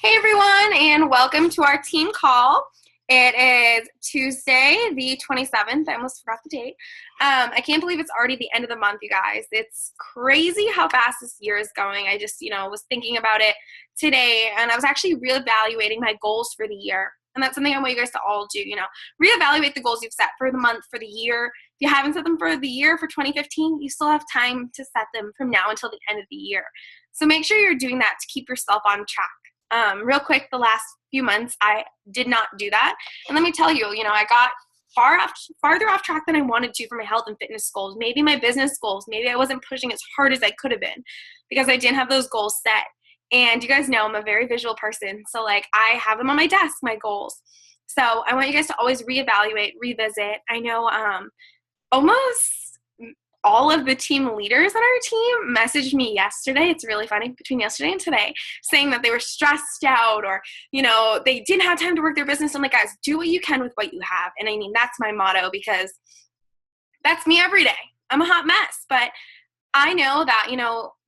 Hey everyone, and welcome to our team call. It is Tuesday, the 27th. I almost forgot the date. I can't believe it's already the end of the month, you guys. It's crazy how fast this year is going. I just, was thinking about it today, and I was actually reevaluating my goals for the year. And that's something I want you guys to all do, reevaluate the goals you've set for the month, for the year. If you haven't set them for the year for 2015, you still have time to set them from now until the end of the year. So make sure you're doing that to keep yourself on track. Real quick, the last few months, I did not do that. And let me tell you, I got farther off track than I wanted to for my health and fitness goals, maybe my business goals. Maybe I wasn't pushing as hard as I could have been because I didn't have those goals set. And you guys know I'm a very visual person. So I have them on my desk, my goals. So I want you guys to always reevaluate, revisit. I know almost all of the team leaders on our team messaged me yesterday. It's really funny, between yesterday and today, saying that they were stressed out or, they didn't have time to work their business. I'm like, guys, do what you can with what you have. And I mean, that's my motto because that's me every day. I'm a hot mess, but I know that,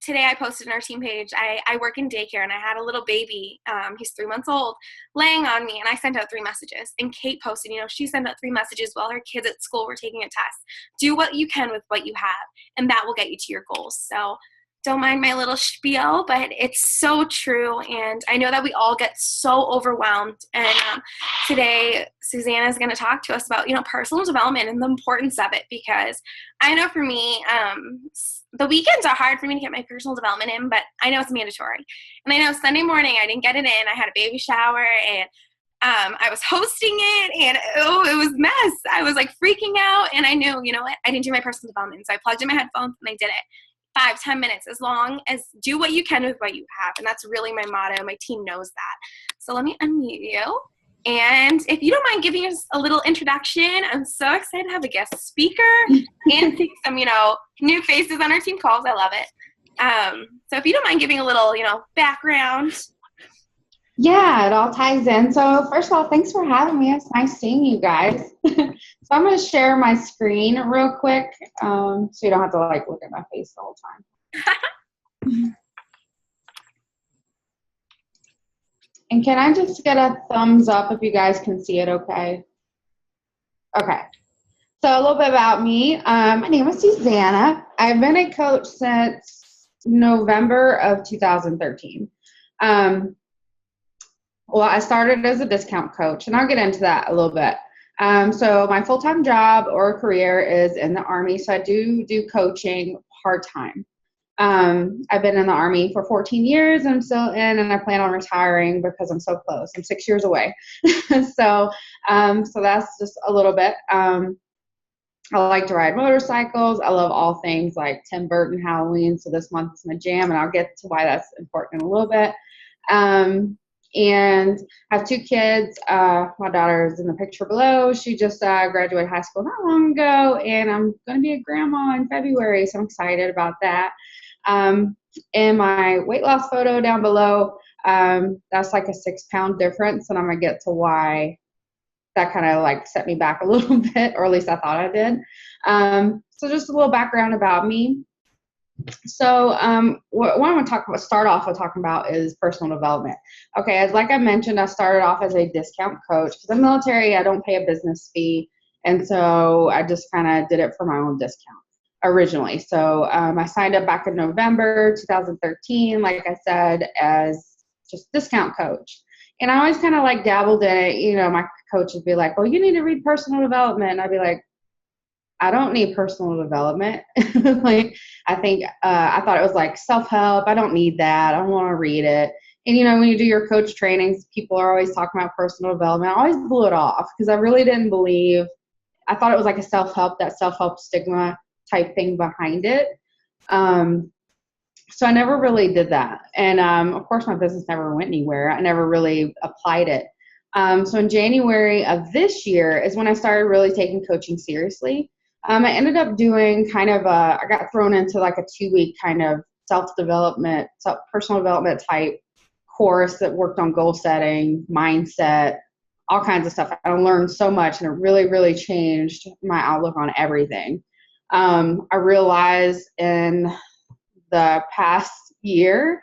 today I posted on our team page, I work in daycare and I had a little baby, he's 3 months old, laying on me, and I sent out 3 messages. And Kate posted, she sent out 3 messages while her kids at school were taking a test. Do what you can with what you have, and that will get you to your goals. So don't mind my little spiel, but it's so true. And I know that we all get so overwhelmed. And today, Susana is going to talk to us about, personal development and the importance of it, because I know for me, the weekends are hard for me to get my personal development in, but I know it's mandatory. And I know Sunday morning I didn't get it in. I had a baby shower and I was hosting it and it was a mess. I was freaking out, and I knew, what? I didn't do my personal development. So I plugged in my headphones and I did it. 5-10 minutes, as long as do what you can with what you have. And that's really my motto. My team knows that. So let me unmute you. And if you don't mind giving us a little introduction, I'm so excited to have a guest speaker and see some, new faces on our team calls. I love it. So if you don't mind giving a little, background. Yeah, it all ties in. So first of all, thanks for having me. It's nice seeing you guys. So I'm going to share my screen real quick, so you don't have to look at my face the whole time. And can I just get a thumbs up if you guys can see it okay? Okay. So a little bit about me. My name is Susana. I've been a coach since November of 2013. Well, I started as a discount coach, and I'll get into that a little bit. So my full-time job or career is in the Army, so I do coaching part-time. I've been in the Army for 14 years, and I'm still in, and I plan on retiring because I'm so close. I'm 6 years away. So that's just a little bit. I like to ride motorcycles. I love all things like Tim Burton, Halloween, so this month is my jam, and I'll get to why that's important in a little bit. And I have 2 kids. My daughter is in the picture below. She just graduated high school not long ago, and I'm going to be a grandma in February, so I'm excited about that. And my weight loss photo down below, that's a 6-pound difference, and I'm going to get to why that kind of set me back a little bit, or at least I thought I did. So just a little background about me. So what I want to start off with talking about is personal development. Okay, as I mentioned, I started off as a discount coach. For the military, I don't pay a business fee, and so I just kind of did it for my own discount originally. So I signed up back in November 2013, like I said, as just discount coach. And I always kind of dabbled in it. My coach would be like, "Well, you need to read personal development." And I'd be like, I don't need personal development. I think, I thought it was self-help. I don't need that. I don't want to read it. And, when you do your coach trainings, people are always talking about personal development. I always blew it off because I really didn't believe, I thought it was a self-help, that self-help stigma type thing behind it. So I never really did that. And, of course, my business never went anywhere. I never really applied it. So in January of this year is when I started really taking coaching seriously. I ended up doing I got thrown into a 2-week kind of self-development, personal development type course that worked on goal setting, mindset, all kinds of stuff. I learned so much, and it really, really changed my outlook on everything. I realized in the past year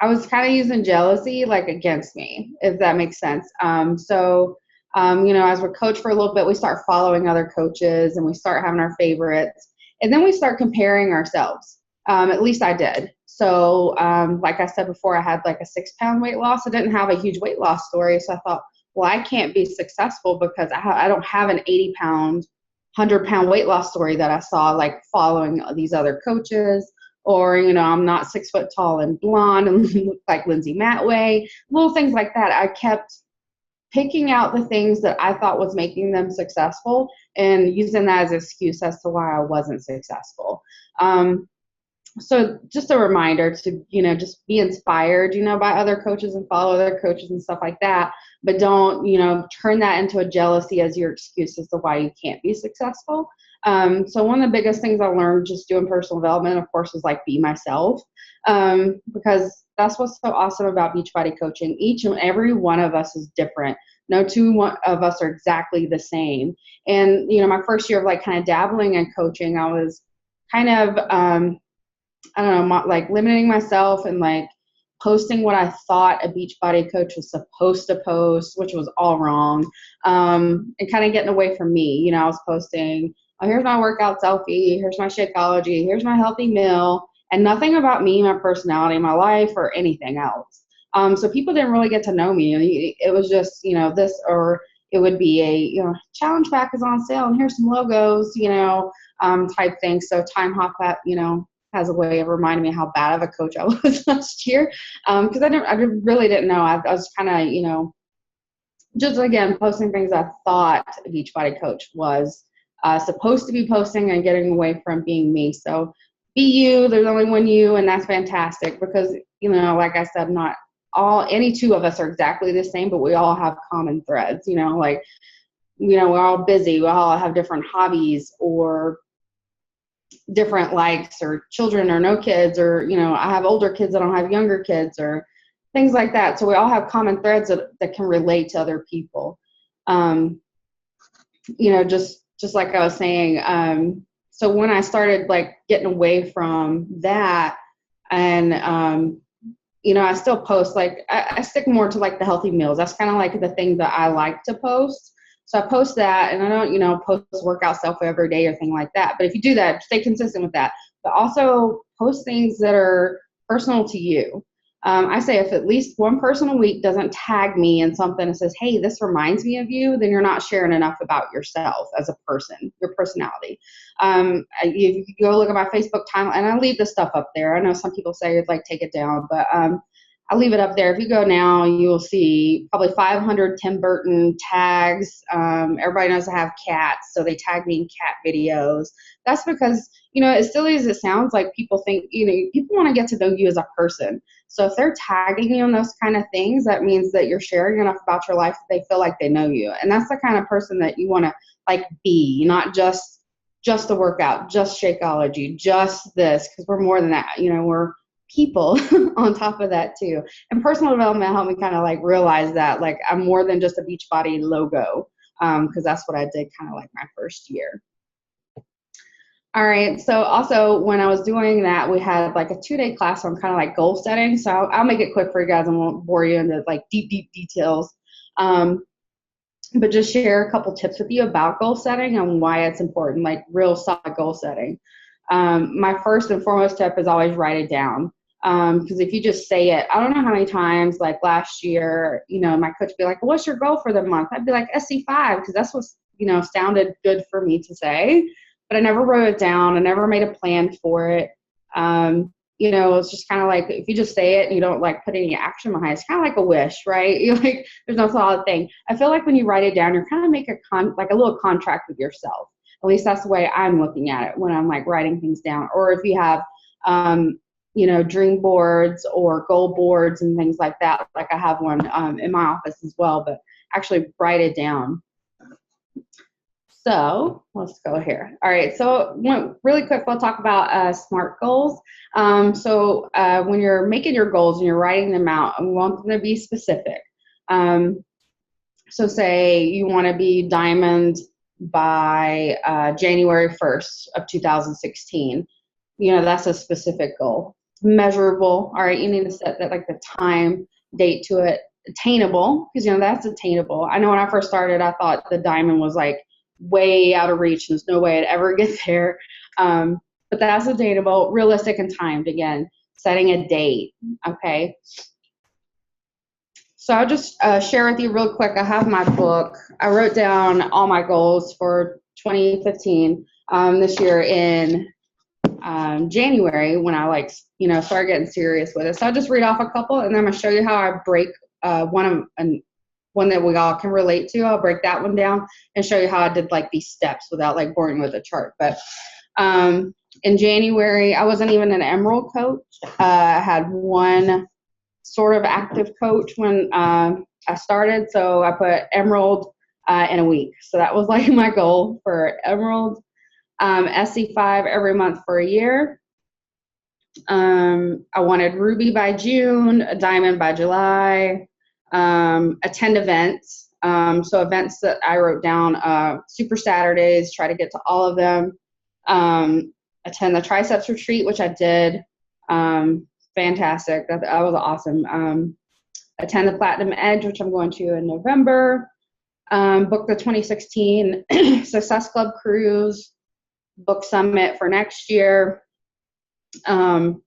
I was kind of using jealousy like against me, if that makes sense. As we coach for a little bit, we start following other coaches and we start having our favorites. And then we start comparing ourselves. At least I did. So, like I said before, I had like a 6-pound weight loss. I didn't have a huge weight loss story. So I thought, well, I can't be successful because I don't have an 80-pound, 100-pound weight loss story that I saw like following these other coaches. Or, I'm not 6 foot tall and blonde and look like Lindsay Matway, little things like that. I kept picking out the things that I thought was making them successful and using that as an excuse as to why I wasn't successful. So just a reminder to, just be inspired, by other coaches and follow other coaches and stuff like that. But don't, turn that into a jealousy as your excuse as to why you can't be successful. So one of the biggest things I learned just doing personal development, of course, is like be myself, because that's what's so awesome about Beachbody coaching. Each and every one of us is different. No two of us are exactly the same. And, my first year of like kind of dabbling in coaching, I was kind of, I don't know, like limiting myself and like posting what I thought a Beachbody coach was supposed to post, which was all wrong, and kind of getting away from me. I was posting, oh, here's my workout selfie, here's my Shakeology, here's my healthy meal, and nothing about me, my personality, my life, or anything else. So people didn't really get to know me. It was just, this, or it would be a, challenge pack is on sale and here's some logos, type thing. So Time Hop that, has a way of reminding me how bad of a coach I was last year. Cause I really didn't know. I was kind of, just again, posting things I thought a Beachbody coach was supposed to be posting and getting away from being me. So be you, there's only one you, and that's fantastic because, like I said, not any two of us are exactly the same, but we all have common threads, we're all busy. We all have different hobbies or different likes or children or no kids or, I have older kids, I don't have younger kids or things like that. So we all have common threads that can relate to other people. Just like I was saying, so when I started like getting away from that and, I still post, like, I stick more to like the healthy meals. That's kind of like the thing that I like to post. So I post that and I don't, post workout selfie every day or thing like that. But if you do that, stay consistent with that. But also post things that are personal to you. I say if at least one person a week doesn't tag me in something and says, hey, this reminds me of you, then you're not sharing enough about yourself as a person, your personality. You go look at my Facebook timeline, and I leave this stuff up there. I know some people say like take it down, but I'll leave it up there. If you go now, you will see probably 500 Tim Burton tags. Everybody knows I have cats, so they tag me in cat videos. That's because, as silly as it sounds, like people think, people want to get to know you as a person. So if they're tagging you on those kind of things, that means that you're sharing enough about your life that they feel like they know you. And that's the kind of person that you want to like be, not just the workout, just Shakeology, just this, because we're more than that. We're people on top of that too. And personal development helped me kind of like realize that like I'm more than just a Beachbody logo, because that's what I did kind of like my first year. All right. So also when I was doing that, we had like a 2-day class on kind of like goal setting. So I'll make it quick for you guys and won't bore you into like deep details. But just share a couple tips with you about goal setting and why it's important, like real solid goal setting. My first and foremost tip is always write it down. Because if you just say it, I don't know how many times, like last year, my coach would be like, what's your goal for the month? I'd be like SC5, because that's what's, sounded good for me to say. But I never wrote it down. I never made a plan for it. It's just kind of like, if you just say it and you don't like put any action behind it, it's kind of like a wish, right? You're like, there's no solid thing. I feel like when you write it down, you're kind of make like a little contract with yourself. At least that's the way I'm looking at it when I'm like writing things down. Or if you have, dream boards or goal boards and things like that. Like I have one in my office as well, but actually write it down. So let's go here. All right. So really quick, we'll talk about SMART goals. So when you're making your goals and you're writing them out, we want them to be specific. So say you want to be diamond by January 1st of 2016. That's a specific goal. measurable. All right, you need to set that like the time date to it, attainable, because that's attainable. I know when I first started, I thought the diamond was like way out of reach. There's no way I'd ever get there. But that's attainable, realistic, and timed. Again, setting a date. Okay. So I'll just share with you real quick. I have my book. I wrote down all my goals for 2015 this year in January when I started getting serious with it. So I'll just read off a couple, and then I'm gonna show you how I break one that we all can relate to. I'll break that one down and show you how I did like these steps without like boring with a chart. But in January, I wasn't even an Emerald coach. I had one sort of active coach when I started, so I put Emerald in a week. So that was like my goal for Emerald. SC5 every month for a year. I wanted Ruby by June, a Diamond by July, attend events. So events that I wrote down, Super Saturdays, try to get to all of them. Attend the Triceps Retreat, which I did. Fantastic. That was awesome. Attend the Platinum Edge, which I'm going to in November. Book the 2016 Success Club Cruise. Book Summit for next year, and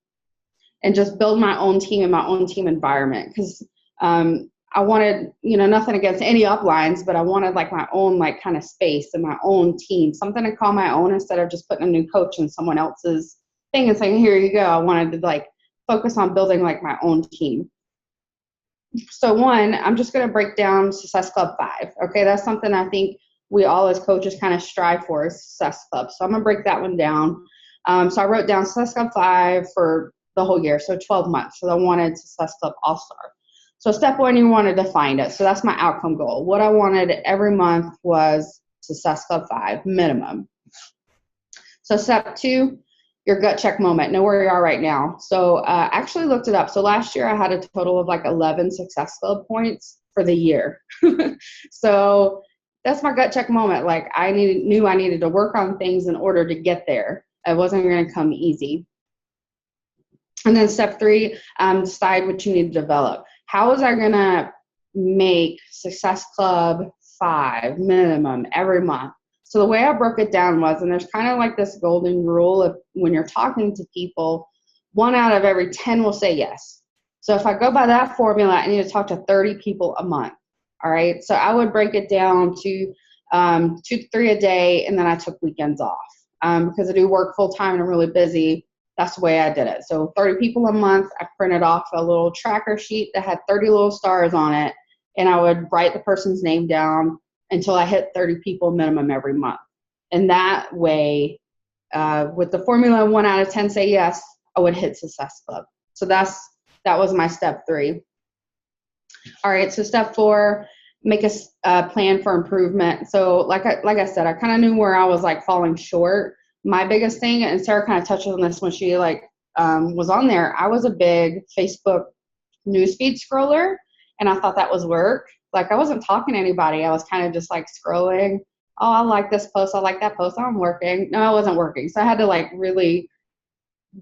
just build my own team and my own team environment, because I wanted, nothing against any uplines, but I wanted like my own like kind of space and my own team, something to call my own instead of just putting a new coach in someone else's thing and saying, here you go. I wanted to like focus on building like my own team. So one, I'm just going to break down Success Club 5. Okay, that's something I think we all as coaches kind of strive for, is Success Club. So I'm going to break that one down. So I wrote down Success Club 5 for the whole year, so 12 months. So I wanted Success Club All-Star. So step one, you want to define it. So that's my outcome goal. What I wanted every month was Success Club 5 minimum. So step two, your gut check moment. Know where you are right now. So I actually looked it up. So last year I had a total of like 11 Success Club points for the year. So that's my gut check moment. Like knew I needed to work on things in order to get there. It wasn't going to come easy. And then step three, decide what you need to develop. How was I going to make Success Club 5 minimum every month? So the way I broke it down was, and there's kind of like this golden rule of when you're talking to people, 1 out of every 10 will say yes. So if I go by that formula, I need to talk to 30 people a month. All right. So I would break it down to 2 to 3 a day, and then I took weekends off because I do work full time and I'm really busy. That's the way I did it. So 30 people a month. I printed off a little tracker sheet that had 30 little stars on it, and I would write the person's name down until I hit 30 people minimum every month. And that way, with the formula 1 out of 10 say yes, I would hit Success Club. So that was my step 3. All right, so step 4, make a plan for improvement. So like I said, I kind of knew where I was like falling short. My biggest thing, and Sarah kind of touched on this when she was on there, I was a big Facebook newsfeed scroller, and I thought that was work. Like I wasn't talking to anybody. I was kind of just like scrolling. Oh, I like this post. I like that post. I'm working. No, I wasn't working. So I had to like really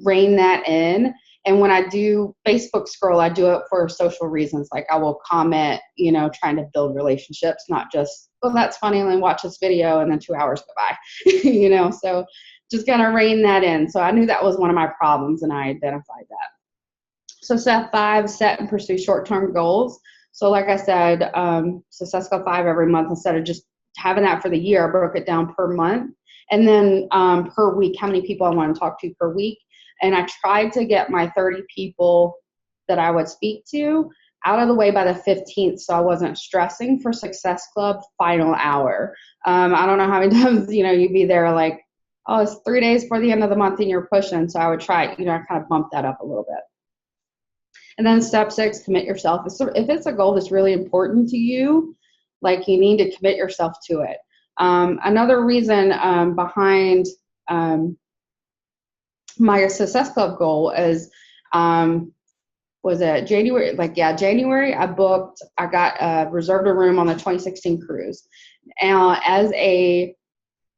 rein that in. And when I do Facebook scroll, I do it for social reasons. Like I will comment, trying to build relationships, not just, oh, that's funny, let me watch this video and then 2 hours go by, so just gonna rein that in. So I knew that was one of my problems, and I identified that. So step 5, set and pursue short-term goals. So like I said, Success Club 5 every month, instead of just having that for the year, I broke it down per month. And then per week, how many people I want to talk to per week. And I tried to get my 30 people that I would speak to out of the way by the 15th, so I wasn't stressing for Success Club final hour. I don't know how many times, you'd be there like, oh, it's 3 days before the end of the month and you're pushing. So I would try, I kind of bump that up a little bit. And then step 6, commit yourself. If it's a goal that's really important to you, like you need to commit yourself to it. Another reason behind my Success Club goal is, was it January? January, I reserved a room on the 2016 cruise. As a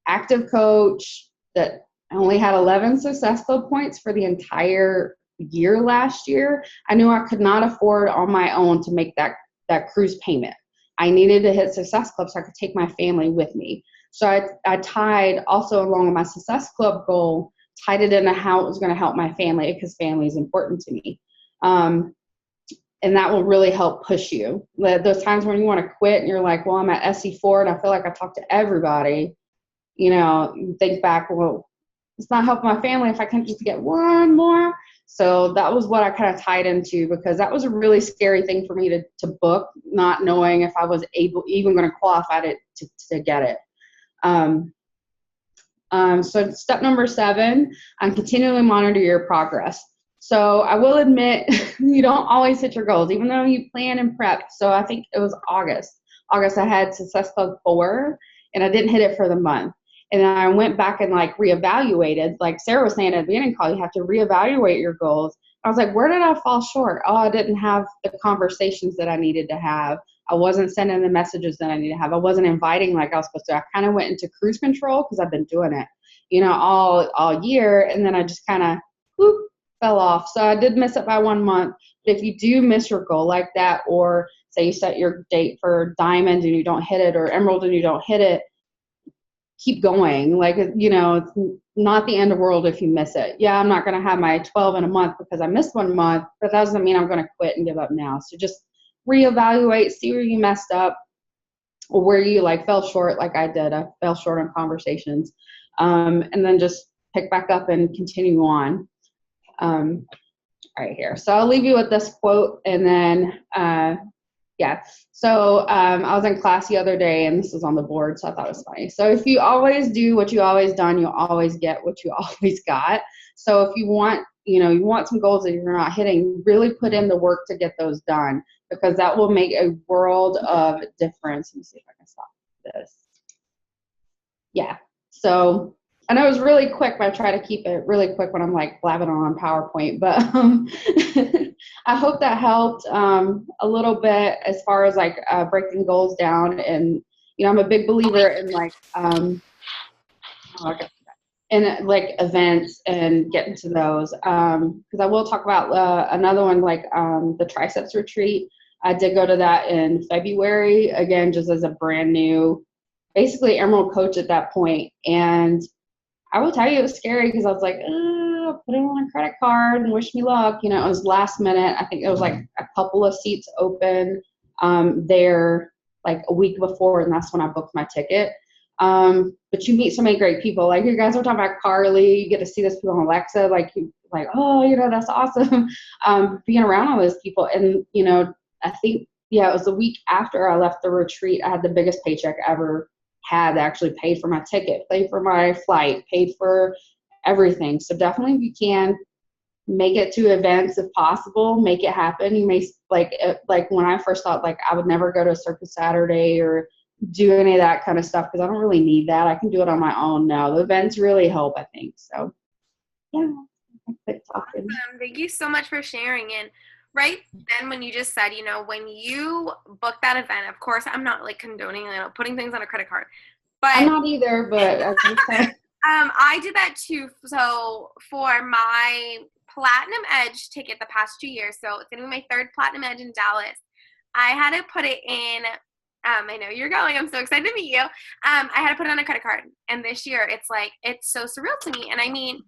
active coach that only had 11 Success Club points for the entire year last year, I knew I could not afford on my own to make that cruise payment. I needed to hit Success Club so I could take my family with me. So I tied also along with my Success Club goal, tied it into how it was going to help my family, because family is important to me. And that will really help push you. Those times when you want to quit and you're like, well, I'm at SC4 and I feel like I talk to everybody, you think back, well, it's not helping my family if I can just get one more. So that was what I kind of tied into, because that was a really scary thing for me to book, not knowing if I was even going to qualify to get it. So step number 7, continually monitor your progress. So I will admit, you don't always hit your goals, even though you plan and prep. So I think it was August I had Success Club 4, and I didn't hit it for the month. And then I went back and reevaluated, like Sarah was saying at the beginning call, you have to reevaluate your goals. I was like, where did I fall short? Oh, I didn't have the conversations that I needed to have. I wasn't sending the messages that I needed to have. I wasn't inviting like I was supposed to. I kind of went into cruise control because I've been doing it, all year. And then I just kind of fell off. So I did miss it by 1 month. But if you do miss your goal like that, or say you set your date for diamond and you don't hit it, or emerald and you don't hit it, keep going. It's not the end of the world if you miss it. Yeah, I'm not going to have my 12 in a month because I missed 1 month, but that doesn't mean I'm going to quit and give up now. So just reevaluate, see where you messed up, or where you fell short like I did. I fell short on conversations. And then just pick back up and continue on. Right here. So I'll leave you with this quote, and then, So I was in class the other day, and this is on the board, so I thought it was funny. So if you always do what you always done, you'll always get what you always got. So if you want, you want some goals that you're not hitting, really put in the work to get those done, because that will make a world of difference. Let me see if I can stop this. Yeah. So I know it was really quick, but I try to keep it really quick when I'm blabbing on PowerPoint. But I hope that helped a little bit as far as breaking goals down. And I'm a big believer in events and getting to those. Because I will talk about another one, the triceps retreat. I did go to that in February, again, just as a brand new, basically emerald coach at that point. And I will tell you, it was scary because I was like, put it on a credit card and wish me luck. It was last minute. I think it was a couple of seats open there a week before, and that's when I booked my ticket. But you meet so many great people. You guys were talking about Carly. You get to see this people on Alexa. That's awesome. Being around all those people. And, I think, it was the week after I left the retreat, I had the biggest paycheck ever had. Actually paid for my ticket, paid for my flight, paid for everything. So definitely, if you can, make it to events if possible, make it happen. You may when I first thought I would never go to a Circus Saturday or do any of that kind of stuff because I don't really need that. I can do it on my own now. The events really help, I think. So yeah. Awesome. Thank you so much for sharing. And right then, when you just said, when you book that event, of course, I'm not condoning, putting things on a credit card, but I'm not either. But I did that too. So for my Platinum Edge ticket the past 2 years, so it's gonna be my 3rd Platinum Edge in Dallas. I had to put it in. I know you're going. I'm so excited to meet you. I had to put it on a credit card, and this year it's so surreal to me. And I mean,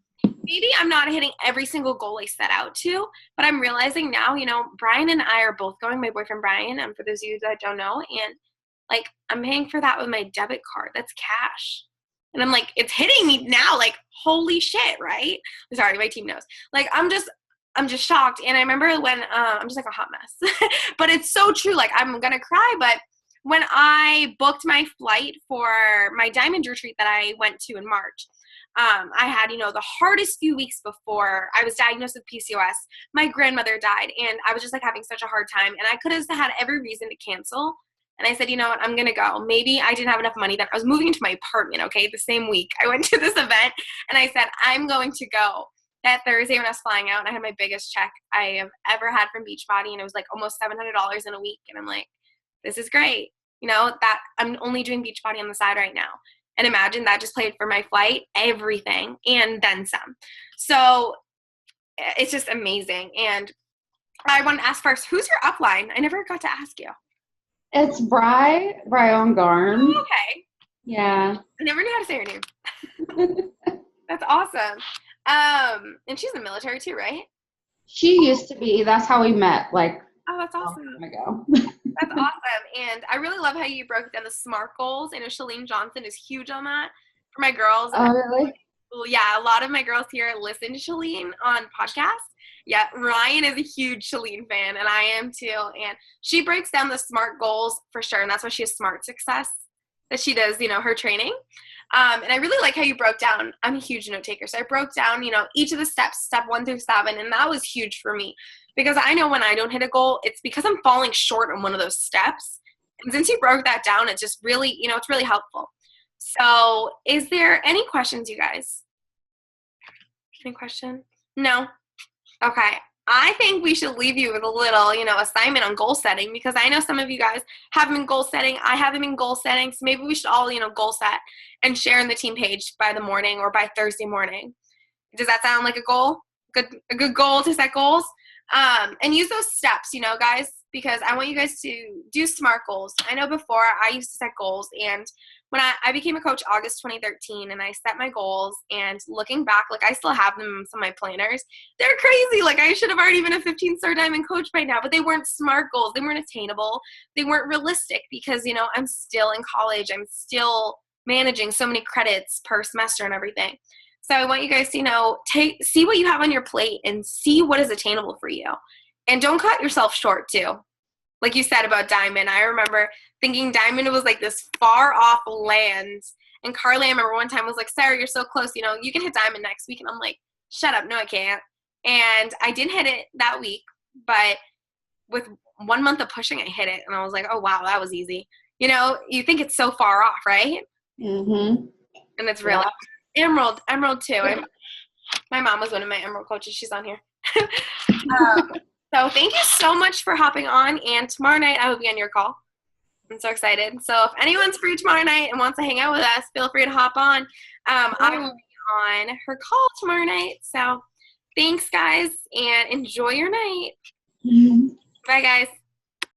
maybe I'm not hitting every single goal I set out to, but I'm realizing now, Brian and I are both going, my boyfriend Brian, for those of you that don't know, and I'm paying for that with my debit card. That's cash. And I'm it's hitting me now, holy shit, right? Sorry, my team knows. I'm just shocked. And I remember when, I'm just a hot mess, but it's so true. I'm going to cry, but when I booked my flight for my diamond retreat that I went to in March, I had, the hardest few weeks before I was diagnosed with PCOS. My grandmother died, and I was just having such a hard time, and I could have had every reason to cancel. And I said, you know what, I'm going to go. Maybe I didn't have enough money. Then I was moving into my apartment, okay, the same week. I went to this event, and I said, I'm going to go. That Thursday when I was flying out, and I had my biggest check I have ever had from Beachbody, and it was almost $700 in a week. And I'm this is great. That I'm only doing Beachbody on the side right now. And imagine that just paid for my flight, everything, and then some. So it's just amazing. And I want to ask first, who's your upline? I never got to ask you. It's Brian Garn. Oh, okay. Yeah. I never knew how to say her name. That's awesome. And she's in the military too, right? She used to be. That's how we met, like, Oh, that's a awesome. long time ago. That's awesome. And I really love how you broke down the SMART goals. I know Shalene Johnson is huge on that for my girls. Oh, really? Well, yeah, a lot of my girls here listen to Shalene on podcasts. Yeah, Ryan is a huge Shalene fan, and I am too. And she breaks down the SMART goals for sure, and that's why she has Smart Success, that she does, her training. And I really like how you broke down. I'm a huge note taker, so I broke down, each of the steps, step 1 through 7, and that was huge for me because I know when I don't hit a goal, it's because I'm falling short on one of those steps. And since you broke that down, it's just really, it's really helpful. So is there any questions, you guys? Any question? No? Okay. I think we should leave you with a little, assignment on goal setting because I know some of you guys have them in goal setting. I have them in goal setting. So maybe we should all, goal set and share in the team page by the morning or by Thursday morning. Does that sound like a goal? A good goal to set goals? And use those steps, guys, because I want you guys to do SMART goals. I know before I used to set goals, and when I became a coach August 2013, and I set my goals, and looking back, like I still have them in some of my planners. They're crazy. Like I should have already been a 15-star diamond coach by now, but they weren't SMART goals. They weren't attainable. They weren't realistic because, I'm still in college. I'm still managing so many credits per semester and everything. So I want you guys to, see what you have on your plate and see what is attainable for you. And don't cut yourself short too. Like you said about diamond, I remember thinking diamond was like this far off land. And Carly, I remember one time was like, Sarah, you're so close. You can hit diamond next week. And I'm like, shut up. No, I can't. And I didn't hit it that week. But with 1 month of pushing, I hit it. And I was like, oh, wow, that was easy. You think it's so far off, right? Mm-hmm. And it's really Emerald too. My mom was one of my Emerald coaches. She's on here. So thank you so much for hopping on. And tomorrow night I will be on your call. I'm so excited. So if anyone's free tomorrow night and wants to hang out with us, feel free to hop on. I will be on her call tomorrow night. So thanks, guys, and enjoy your night. Mm-hmm. Bye, guys.